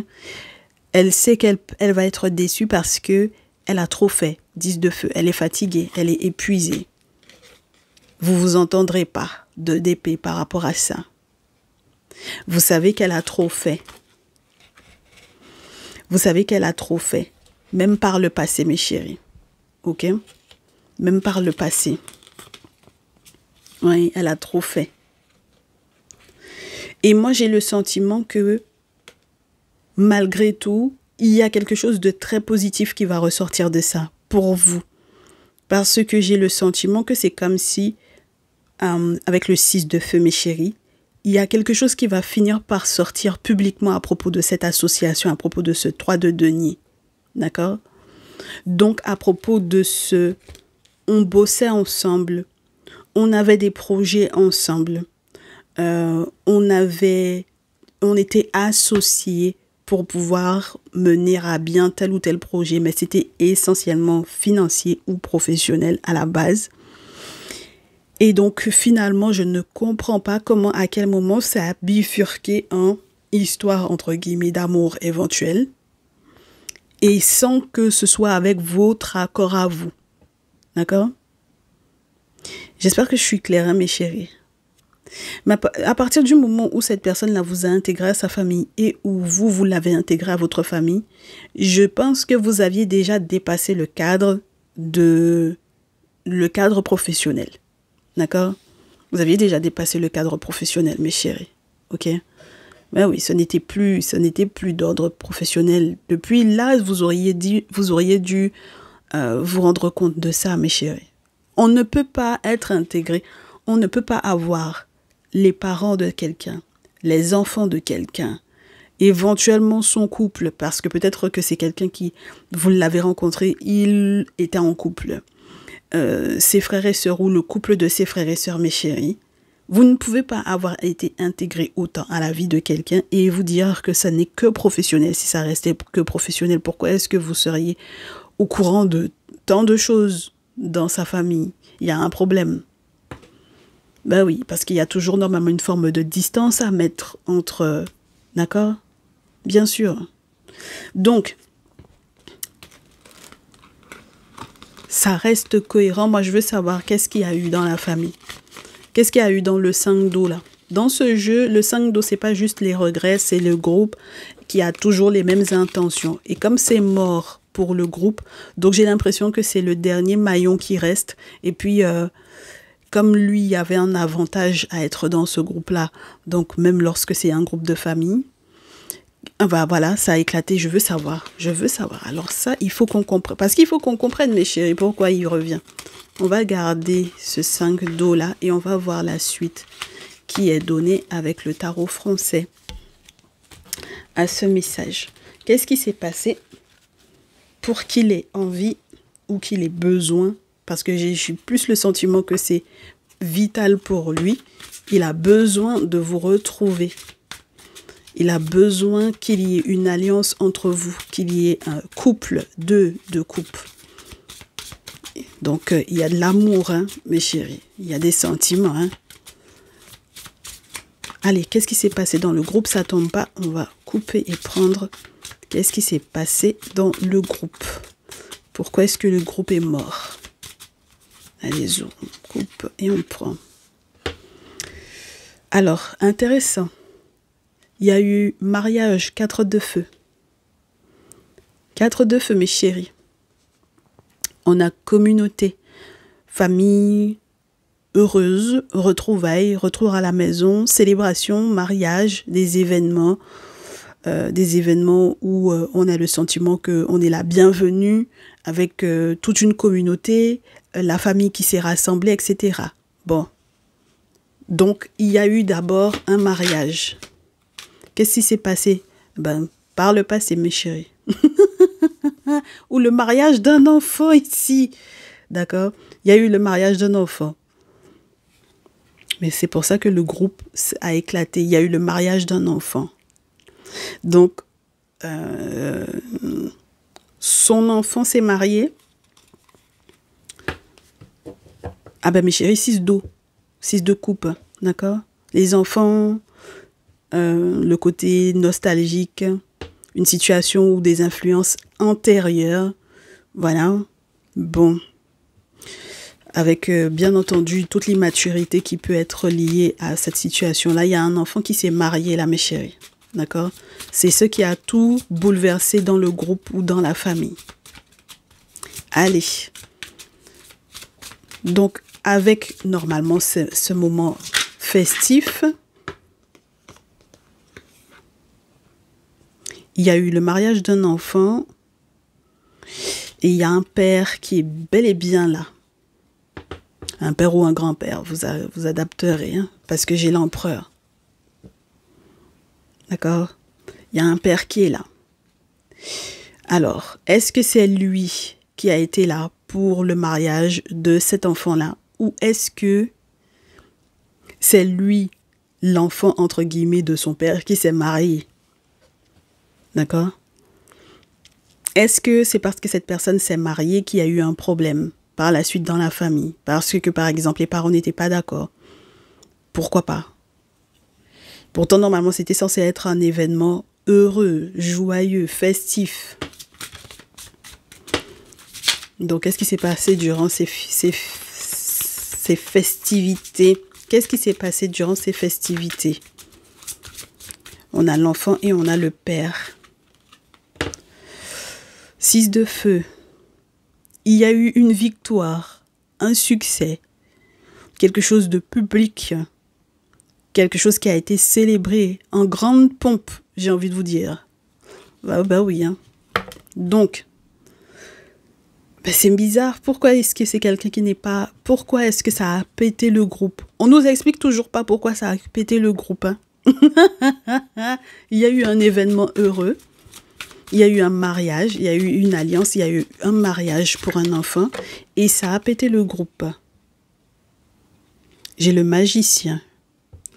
Elle sait qu'elle va être déçue parce que elle a trop fait. 10 de feu. Elle est fatiguée. Elle est épuisée. Vous vous entendrez pas d'épée par rapport à ça. Vous savez qu'elle a trop fait. Vous savez qu'elle a trop fait. Même par le passé, mes chéris. OK? Même par le passé. Oui, elle a trop fait. Et moi, j'ai le sentiment que, malgré tout, il y a quelque chose de très positif qui va ressortir de ça, pour vous. Parce que j'ai le sentiment que c'est comme si, avec le 6 de feu, mes chéris, il y a quelque chose qui va finir par sortir publiquement à propos de cette association, à propos de ce 3 de denier. D'accord? Donc, à propos de ce... On bossait ensemble, on avait des projets ensemble, on était associés pour pouvoir mener à bien tel ou tel projet, mais c'était essentiellement financier ou professionnel à la base. Et donc, finalement, je ne comprends pas comment, à quel moment ça a bifurqué en histoire, entre guillemets, d'amour éventuel, et sans que ce soit avec votre accord à vous. D'accord? J'espère que je suis claire, hein, mes chéris. Mais à partir du moment où cette personne-là vous a intégré à sa famille et où vous l'avez intégré à votre famille, je pense que vous aviez déjà dépassé le cadre professionnel. D'accord? Vous aviez déjà dépassé le cadre professionnel, mes chéris. OK? Ben oui, ce n'était plus d'ordre professionnel. Depuis là, vous auriez dû vous rendre compte de ça, mes chéris. On ne peut pas être intégré, on ne peut pas avoir les parents de quelqu'un, les enfants de quelqu'un, éventuellement son couple, parce que peut-être que c'est quelqu'un qui, vous l'avez rencontré, il était en couple, ses frères et sœurs ou le couple de ses frères et sœurs, mes chéris. Vous ne pouvez pas avoir été intégré autant à la vie de quelqu'un et vous dire que ça n'est que professionnel. Si ça restait que professionnel, pourquoi est-ce que vous seriez au courant de tant de choses dans sa famille? Il y a un problème. Ben oui, parce qu'il y a toujours normalement une forme de distance à mettre entre... D'accord? Bien sûr. Donc, ça reste cohérent. Moi, je veux savoir qu'est-ce qu'il y a eu dans la famille. Qu'est-ce qu'il y a eu dans le 5 d'eau là? Dans ce jeu, le 5 d'eau, c'est pas juste les regrets, c'est le groupe qui a toujours les mêmes intentions. Et comme c'est mort pour le groupe, donc j'ai l'impression que c'est le dernier maillon qui reste. Et puis, comme lui, il y avait un avantage à être dans ce groupe-là, donc même lorsque c'est un groupe de famille, bah voilà, ça a éclaté, je veux savoir. Alors ça, il faut qu'on comprenne, parce qu'il faut qu'on comprenne, mes chéris, pourquoi il revient. On va garder ce 5 d'eau là et on va voir la suite qui est donnée avec le tarot français à ce message. Qu'est-ce qui s'est passé pour qu'il ait envie ou qu'il ait besoin parce que j'ai plus le sentiment que c'est vital pour lui. Il a besoin de vous retrouver. Il a besoin qu'il y ait une alliance entre vous, qu'il y ait un couple, deux couples. Donc, il y a de l'amour, hein, mes chéris. Il y a des sentiments. Hein. Allez, qu'est-ce qui s'est passé dans le groupe? Ça tombe pas. On va couper et prendre. Qu'est-ce qui s'est passé dans le groupe? Pourquoi est-ce que le groupe est mort? Allez, on coupe et on prend. Alors, intéressant. Il y a eu mariage, 4 de feu. 4 de feu, mes chéris. On a communauté, famille heureuse, retrouvailles, retour à la maison, célébration, mariage, des événements où on a le sentiment qu'on est la bienvenue avec toute une communauté, la famille qui s'est rassemblée, etc. Bon. Donc, il y a eu d'abord un mariage. Qu'est-ce qui s'est passé? Ben, par le passé, mes chéris. Ou le mariage d'un enfant ici. D'accord? Il y a eu le mariage d'un enfant. Mais c'est pour ça que le groupe a éclaté. Il y a eu le mariage d'un enfant. Donc, son enfant s'est marié. Ah ben mes chéris, 6 d'eau. 6 de coupe. D'accord? Les enfants... le côté nostalgique, une situation ou des influences antérieures, voilà, bon, avec bien entendu toute l'immaturité qui peut être liée à cette situation-là. Il y a un enfant qui s'est marié là, mes chéris, d'accord? C'est ce qui a tout bouleversé dans le groupe ou dans la famille. Allez, donc avec normalement ce moment festif, il y a eu le mariage d'un enfant et il y a un père qui est bel et bien là. Un père ou un grand-père, vous adapterez, hein, parce que j'ai l'empereur. D'accord? Il y a un père qui est là. Alors, est-ce que c'est lui qui a été là pour le mariage de cet enfant-là? Ou est-ce que c'est lui, l'enfant, entre guillemets, de son père qui s'est marié? D'accord? Est-ce que c'est parce que cette personne s'est mariée qu'il y a eu un problème par la suite dans la famille? Parce que, par exemple, les parents n'étaient pas d'accord. Pourquoi pas? Pourtant, normalement, c'était censé être un événement heureux, joyeux, festif. Donc, qu'est-ce qui s'est passé durant ces festivités? Qu'est-ce qui s'est passé durant ces festivités? On a l'enfant et on a le père. 6 de feu. Il y a eu une victoire, un succès, quelque chose de public, quelque chose qui a été célébré en grande pompe, j'ai envie de vous dire. Bah oui, hein. Donc, bah c'est bizarre. Pourquoi est-ce que c'est quelqu'un qui n'est pas... Pourquoi est-ce que ça a pété le groupe? On nous explique toujours pas pourquoi ça a pété le groupe, hein. Il y a eu un événement heureux. Il y a eu un mariage, il y a eu une alliance, il y a eu un mariage pour un enfant et ça a pété le groupe. J'ai le magicien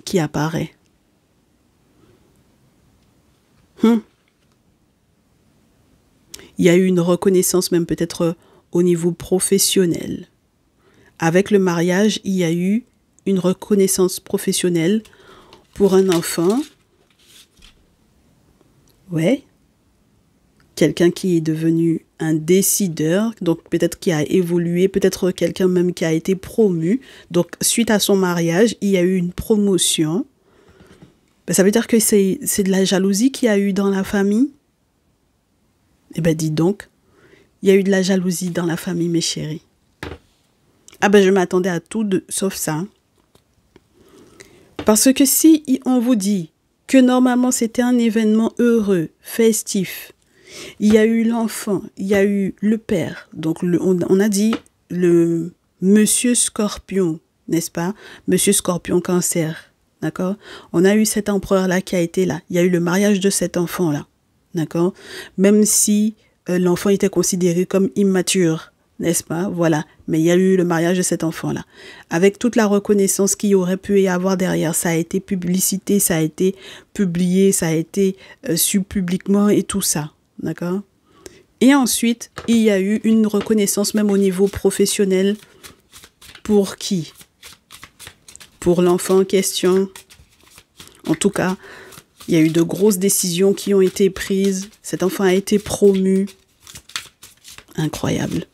qui apparaît. Il y a eu une reconnaissance même peut-être au niveau professionnel. Avec le mariage, il y a eu une reconnaissance professionnelle pour un enfant. Ouais. Quelqu'un qui est devenu un décideur, donc peut-être qui a évolué, peut-être quelqu'un même qui a été promu. Donc, suite à son mariage, il y a eu une promotion. Ben, ça veut dire que c'est de la jalousie qu'il y a eu dans la famille. Eh bien, dis donc, il y a eu de la jalousie dans la famille, mes chéris. Ah ben, je m'attendais à tout sauf ça. Parce que si on vous dit que normalement c'était un événement heureux, festif, il y a eu l'enfant, il y a eu le père. Donc, on a dit le monsieur Scorpion, n'est-ce pas? Monsieur Scorpion Cancer, d'accord? On a eu cet empereur-là qui a été là. Il y a eu le mariage de cet enfant-là, d'accord? Même si l'enfant était considéré comme immature n'est-ce pas? Voilà. Mais il y a eu le mariage de cet enfant-là. Avec toute la reconnaissance qu'il y aurait pu y avoir derrière, ça a été publicité, ça a été publié, ça a été su publiquement et tout ça. D'accord? Et ensuite, il y a eu une reconnaissance même au niveau professionnel. Pour qui? Pour l'enfant en question. En tout cas, il y a eu de grosses décisions qui ont été prises. Cet enfant a été promu. Incroyable.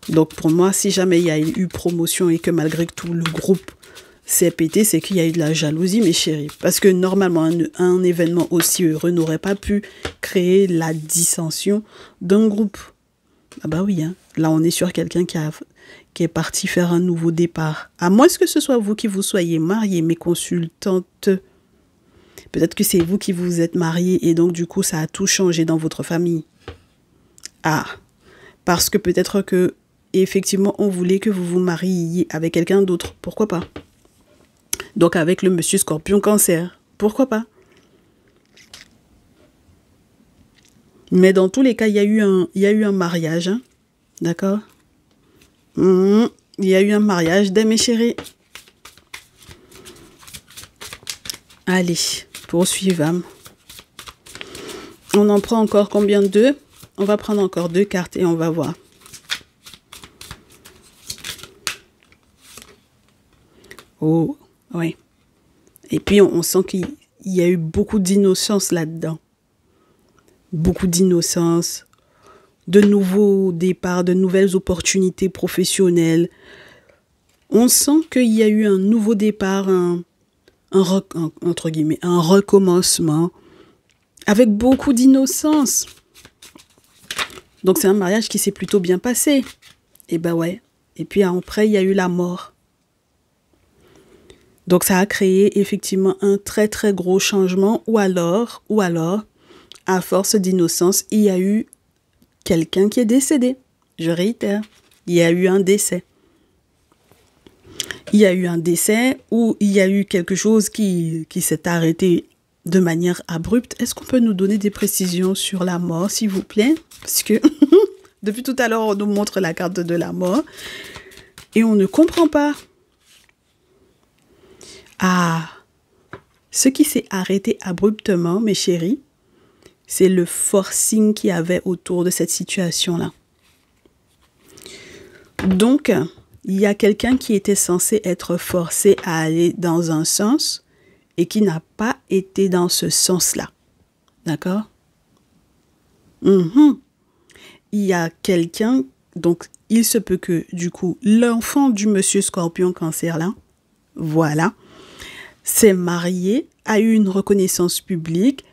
Donc pour moi, si jamais il y a eu promotion et que malgré tout le groupe s'est pété, c'est qu'il y a eu de la jalousie, mes chéris. Parce que normalement, un événement aussi heureux n'aurait pas pu créer la dissension d'un groupe. Ah bah oui, hein. Là on est sur quelqu'un qui est parti faire un nouveau départ. À moins que ce soit vous qui vous soyez mariés, mes consultantes. Peut-être que c'est vous qui vous êtes mariés et donc du coup ça a tout changé dans votre famille. Ah, parce que peut-être que effectivement on voulait que vous vous mariiez avec quelqu'un d'autre. Pourquoi pas? Donc avec le monsieur Scorpion Cancer. Pourquoi pas? Mais dans tous les cas, il y a eu un mariage. Hein? D'accord? Il y a eu un mariage mes chéris. Allez, poursuivons. On en prend encore combien? 2? On va prendre encore 2 cartes et on va voir. Oh, oui. Et puis, on sent qu'il y a eu beaucoup d'innocence là-dedans. Beaucoup d'innocence, de nouveaux départs, de nouvelles opportunités professionnelles. On sent qu'il y a eu un nouveau départ, entre guillemets, un recommencement, avec beaucoup d'innocence. Donc c'est un mariage qui s'est plutôt bien passé. Et ben ouais. Et puis après, il y a eu la mort. Donc ça a créé effectivement un très très gros changement. Ou alors, à force d'innocence, il y a eu quelqu'un qui est décédé. Je réitère, il y a eu un décès. Il y a eu un décès ou il y a eu quelque chose qui s'est arrêté de manière abrupte. Est-ce qu'on peut nous donner des précisions sur la mort, s'il vous plaît? Parce que depuis tout à l'heure, on nous montre la carte de la mort et on ne comprend pas. Ah, ce qui s'est arrêté abruptement, mes chéris, c'est le forcing qu'il y avait autour de cette situation-là. Donc, il y a quelqu'un qui était censé être forcé à aller dans un sens et qui n'a pas été dans ce sens-là. D'accord? Il y a quelqu'un, donc il se peut que du coup, l'enfant du monsieur Scorpion Cancer là, voilà, s'est marié, a eu une reconnaissance publique,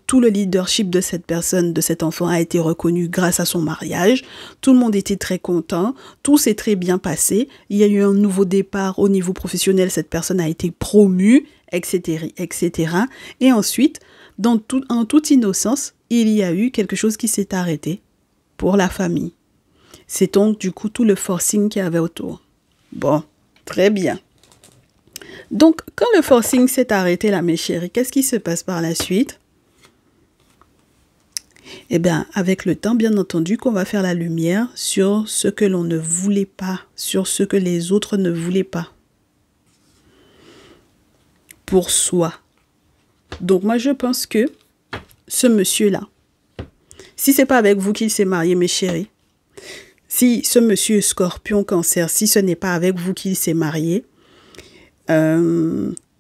tout le leadership de cette personne, de cet enfant a été reconnu grâce à son mariage. Tout le monde était très content, tout s'est très bien passé. Il y a eu un nouveau départ au niveau professionnel, cette personne a été promue, etc., etc. Et ensuite, en toute innocence, il y a eu quelque chose qui s'est arrêté pour la famille. C'est donc du coup tout le forcing qu'il y avait autour. Bon, très bien. Donc, quand le forcing s'est arrêté là, mes chéris, qu'est-ce qui se passe par la suite? Eh bien, avec le temps, bien entendu, qu'on va faire la lumière sur ce que l'on ne voulait pas, sur ce que les autres ne voulaient pas. Pour soi. Donc, moi, je pense que ce monsieur-là, si c'est pas avec vous qu'il s'est marié, mes chéris, si ce monsieur Scorpion Cancer, si ce n'est pas avec vous qu'il s'est marié,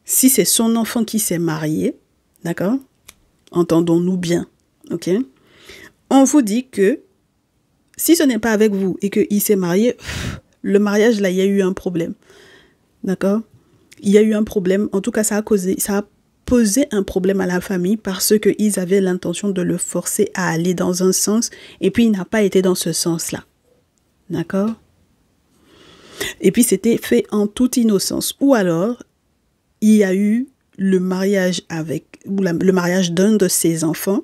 si c'est son enfant qui s'est marié, d'accord? Entendons-nous bien, ok? On vous dit que si ce n'est pas avec vous et qu'il s'est marié, le mariage là, il y a eu un problème, d'accord? Il y a eu un problème, en tout cas ça a posé un problème à la famille parce qu'ils avaient l'intention de le forcer à aller dans un sens et puis il n'a pas été dans ce sens-là, d'accord? Et puis, c'était fait en toute innocence. Ou alors, il y a eu le mariage le mariage d'un de ses enfants.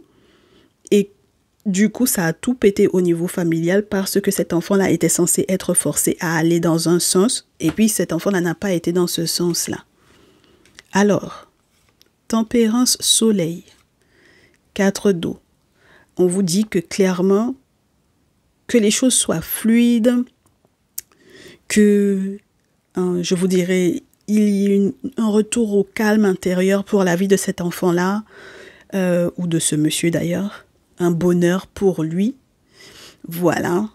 Et du coup, ça a tout pété au niveau familial parce que cet enfant-là était censé être forcé à aller dans un sens. Et puis, cet enfant-là n'a pas été dans ce sens-là. Alors, tempérance soleil, 4 d'eau. On vous dit que clairement, que les choses soient fluides, que, je vous dirais, il y ait un retour au calme intérieur pour la vie de cet enfant-là, ou de ce monsieur d'ailleurs, un bonheur pour lui. Voilà.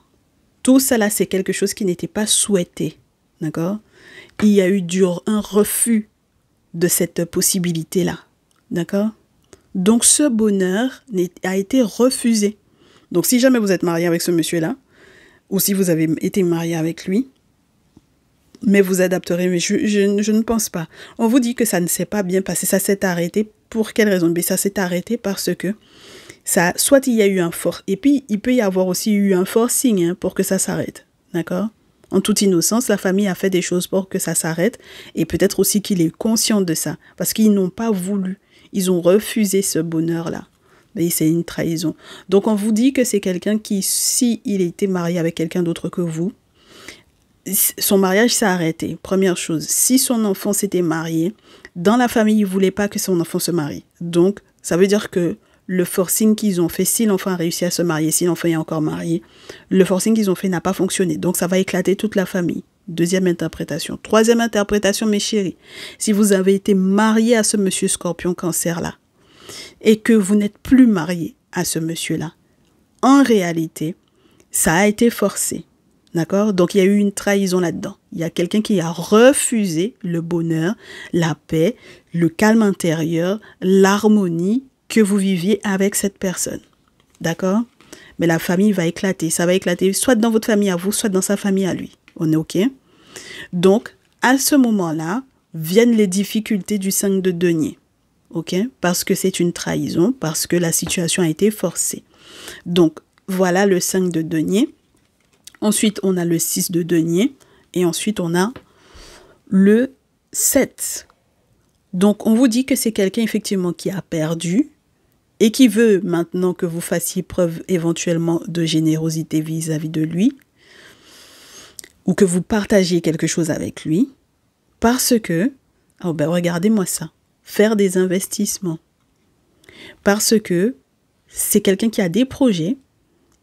Tout cela, c'est quelque chose qui n'était pas souhaité. D'accord? Il y a eu un refus de cette possibilité-là. D'accord? Donc, ce bonheur a été refusé. Donc, si jamais vous êtes marié avec ce monsieur-là, ou si vous avez été marié avec lui, mais vous adapterez, mais je ne pense pas. On vous dit que ça ne s'est pas bien passé, ça s'est arrêté. Pour quelle raison? Mais ça s'est arrêté parce que soit il y a eu un fort, et puis il peut y avoir aussi eu un forcing pour que ça s'arrête. D'accord? En toute innocence, la famille a fait des choses pour que ça s'arrête, et peut-être aussi qu'il est conscient de ça, parce qu'ils n'ont pas voulu. Ils ont refusé ce bonheur-là. Mais c'est une trahison. Donc on vous dit que c'est quelqu'un qui, si il était marié avec quelqu'un d'autre que vous, son mariage s'est arrêté. Première chose, si son enfant s'était marié, dans la famille, ils ne voulaient pas que son enfant se marie. Donc, ça veut dire que le forcing qu'ils ont fait, si l'enfant a réussi à se marier, si l'enfant est encore marié, le forcing qu'ils ont fait n'a pas fonctionné. Donc, ça va éclater toute la famille. Deuxième interprétation. Troisième interprétation, mes chéris. Si vous avez été marié à ce monsieur Scorpion Cancer-là, et que vous n'êtes plus marié à ce monsieur-là, en réalité, ça a été forcé. D'accord? Donc, il y a eu une trahison là-dedans. Il y a quelqu'un qui a refusé le bonheur, la paix, le calme intérieur, l'harmonie que vous viviez avec cette personne. D'accord? Mais la famille va éclater. Ça va éclater soit dans votre famille à vous, soit dans sa famille à lui. On est OK? Donc, à ce moment-là, viennent les difficultés du 5 de denier. OK? Parce que c'est une trahison, parce que la situation a été forcée. Donc, voilà le 5 de denier. Ensuite, on a le 6 de denier. Et ensuite, on a le 7. Donc, on vous dit que c'est quelqu'un, effectivement, qui a perdu et qui veut maintenant que vous fassiez preuve éventuellement de générosité vis-à-vis de lui ou que vous partagiez quelque chose avec lui parce que, regardez-moi ça, faire des investissements. Parce que c'est quelqu'un qui a des projets,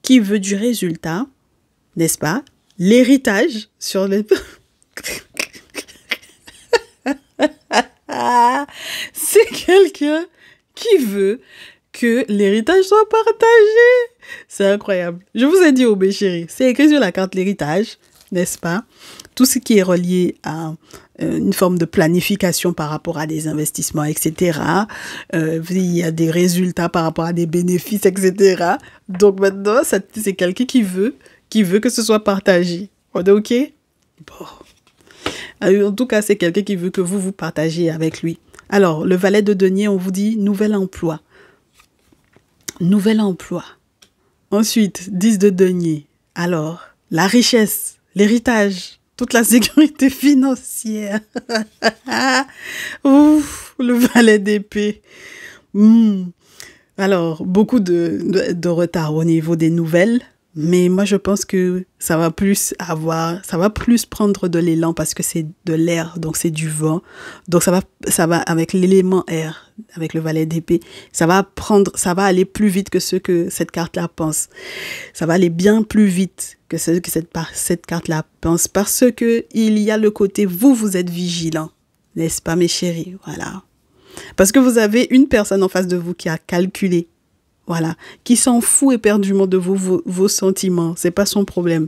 qui veut du résultat, n'est-ce pas? L'héritage sur les... C'est quelqu'un qui veut que l'héritage soit partagé. C'est incroyable. Je vous ai dit, oh mes chéris, c'est écrit sur la carte l'héritage, n'est-ce pas? Tout ce qui est relié à une forme de planification par rapport à des investissements, etc. Il y a des résultats par rapport à des bénéfices, etc. Donc maintenant, c'est quelqu'un qui veut que ce soit partagé. On est OK? Bon. En tout cas, c'est quelqu'un qui veut que vous partagiez avec lui. Alors, le valet de denier, on vous dit nouvel emploi. Nouvel emploi. Ensuite, 10 de denier. Alors, la richesse, l'héritage, toute la sécurité financière. Ouf, le valet d'épée. Alors, beaucoup de retard au niveau des nouvelles. Mais moi, je pense que ça va plus prendre de l'élan parce que c'est de l'air, donc c'est du vent. Donc ça va avec l'élément air, avec le valet d'épée, ça va aller plus vite que ce que cette carte-là pense. Ça va aller bien plus vite que ce que cette carte-là pense parce que il y a le côté vous êtes vigilant, n'est-ce pas mes chéris? Voilà. Parce que vous avez une personne en face de vous qui a calculé. Voilà, qui s'en fout éperdument de vos sentiments. C'est pas son problème.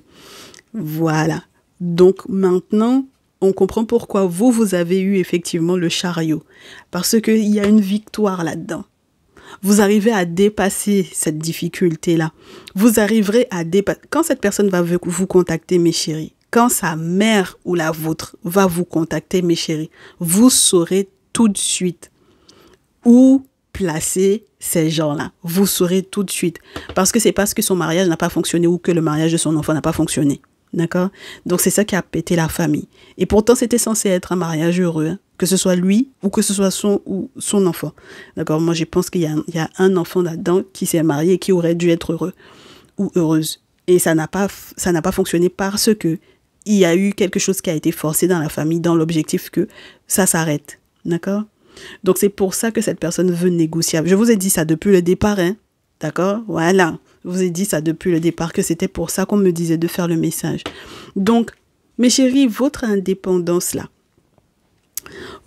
Voilà. Donc maintenant, on comprend pourquoi vous avez eu effectivement le chariot. Parce qu'il y a une victoire là-dedans. Vous arrivez à dépasser cette difficulté-là. Vous arriverez à dépasser... Quand cette personne va vous contacter, mes chéris, quand sa mère ou la vôtre va vous contacter, mes chéris, vous saurez tout de suite où placer ces gens-là. Vous saurez tout de suite. Parce que c'est parce que son mariage n'a pas fonctionné ou que le mariage de son enfant n'a pas fonctionné. D'accord? Donc, c'est ça qui a pété la famille. Et pourtant, c'était censé être un mariage heureux. Hein, que ce soit lui ou que ce soit son enfant. D'accord? Moi, je pense qu'il y a un enfant là-dedans qui s'est marié et qui aurait dû être heureux ou heureuse. Et ça n'a pas fonctionné parce que il y a eu quelque chose qui a été forcé dans la famille dans l'objectif que ça s'arrête. D'accord? Donc, c'est pour ça que cette personne veut négocier. Je vous ai dit ça depuis le départ, hein. D'accord? Voilà. Je vous ai dit ça depuis le départ, que c'était pour ça qu'on me disait de faire le message. Donc, mes chéris, votre indépendance là,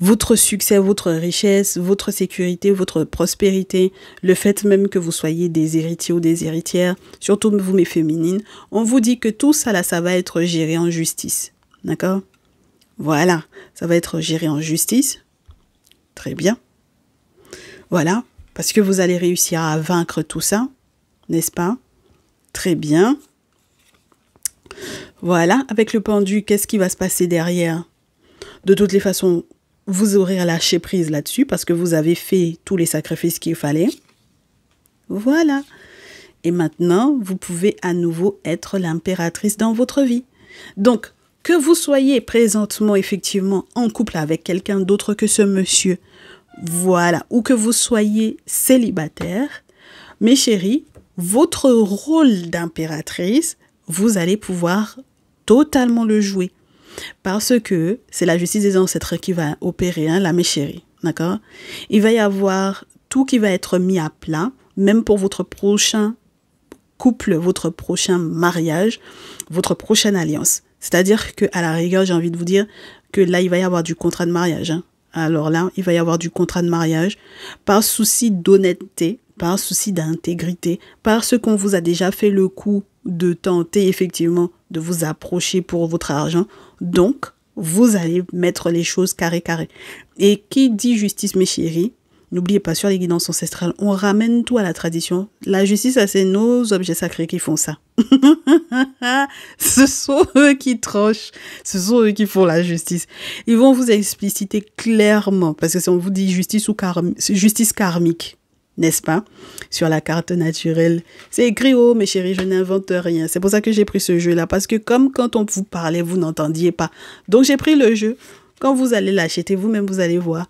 votre succès, votre richesse, votre sécurité, votre prospérité, le fait même que vous soyez des héritiers ou des héritières, surtout vous mes féminines, on vous dit que tout ça là, ça va être géré en justice. D'accord? Voilà, ça va être géré en justice. Très bien. Voilà, parce que vous allez réussir à vaincre tout ça, n'est-ce pas? Très bien. Voilà, avec le pendu, qu'est-ce qui va se passer derrière? De toutes les façons, vous aurez lâché prise là-dessus parce que vous avez fait tous les sacrifices qu'il fallait. Voilà. Et maintenant, vous pouvez à nouveau être l'impératrice dans votre vie. Donc, que vous soyez présentement effectivement en couple avec quelqu'un d'autre que ce monsieur, voilà, ou que vous soyez célibataire, mes chéris, votre rôle d'impératrice, vous allez pouvoir totalement le jouer. Parce que c'est la justice des ancêtres qui va opérer, hein, là, mes chéris, d'accord? Il va y avoir tout qui va être mis à plat, même pour votre prochain couple, votre prochain mariage, votre prochaine alliance. C'est-à-dire qu'à la rigueur, j'ai envie de vous dire que là, il va y avoir du contrat de mariage. Hein. Alors là, il va y avoir du contrat de mariage par souci d'honnêteté, par souci d'intégrité, parce qu'on vous a déjà fait le coup de tenter effectivement de vous approcher pour votre argent. Donc, vous allez mettre les choses carré. Et qui dit justice, mes chéris, n'oubliez pas, sur les guidances ancestrales, on ramène tout à la tradition. La justice, c'est nos objets sacrés qui font ça. Ce sont eux qui tranchent. Ce sont eux qui font la justice. Ils vont vous expliciter clairement, parce que si on vous dit justice ou justice karmique, n'est-ce pas? Sur la carte naturelle. C'est écrit, oh mes chéris, je n'invente rien. C'est pour ça que j'ai pris ce jeu-là. Parce que comme quand on vous parlait, vous n'entendiez pas. Donc j'ai pris le jeu. Quand vous allez l'acheter, vous-même, vous allez voir.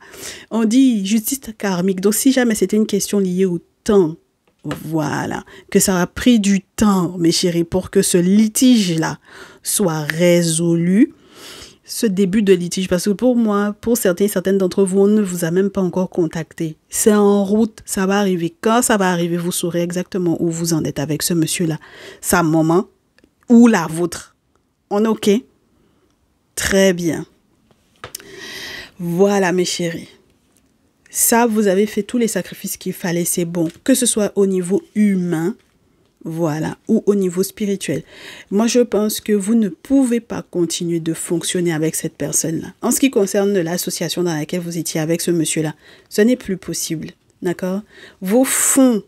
On dit justice karmique. Donc si jamais c'était une question liée au temps, voilà, que ça a pris du temps, mes chéris, pour que ce litige-là soit résolu. Ce début de litige, parce que pour moi, pour certaines d'entre vous, on ne vous a même pas encore contacté. C'est en route, ça va arriver. Quand ça va arriver, vous saurez exactement où vous en êtes avec ce monsieur-là. Sa maman ou la vôtre. On est OK? Très bien. Voilà, mes chéris. Ça, vous avez fait tous les sacrifices qu'il fallait, c'est bon. Que ce soit au niveau humain, voilà, ou au niveau spirituel. Moi, je pense que vous ne pouvez pas continuer de fonctionner avec cette personne-là. En ce qui concerne l'association dans laquelle vous étiez avec ce monsieur-là, ce n'est plus possible, d'accord? Vos fonds,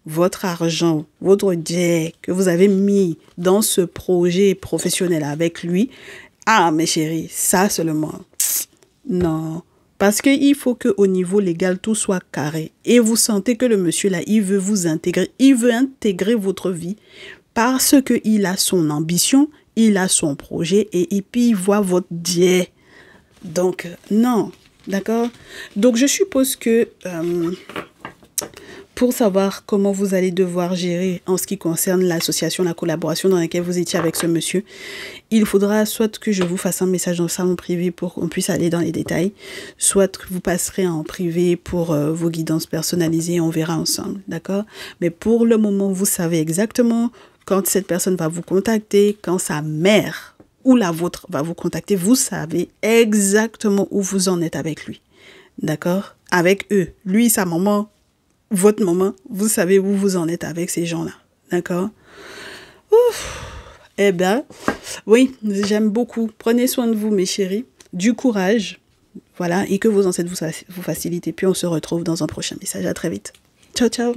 votre argent, votre jet que vous avez mis dans ce projet professionnel avec lui, ah, mes chéris, ça seulement, non. Parce qu'il faut qu'au niveau légal, tout soit carré. Et vous sentez que le monsieur là, il veut vous intégrer. Il veut intégrer votre vie parce qu'il a son ambition, il a son projet et puis il voit votre dieu. Donc, non. D'accord? Donc, je suppose que pour savoir comment vous allez devoir gérer en ce qui concerne l'association, la collaboration dans laquelle vous étiez avec ce monsieur, il faudra soit que je vous fasse un message dans le salon privé pour qu'on puisse aller dans les détails, soit que vous passerez en privé pour vos guidances personnalisées, on verra ensemble, d'accord? Mais pour le moment, vous savez exactement quand cette personne va vous contacter, quand sa mère ou la vôtre va vous contacter, vous savez exactement où vous en êtes avec lui, d'accord? Avec eux, lui, sa maman, votre maman, vous savez où vous en êtes avec ces gens-là, d'accord? Ouf. Eh bien, oui, j'aime beaucoup. Prenez soin de vous, mes chéris. Du courage, voilà, et que vos ancêtres vous facilitent. Et puis, on se retrouve dans un prochain message. À très vite. Ciao, ciao.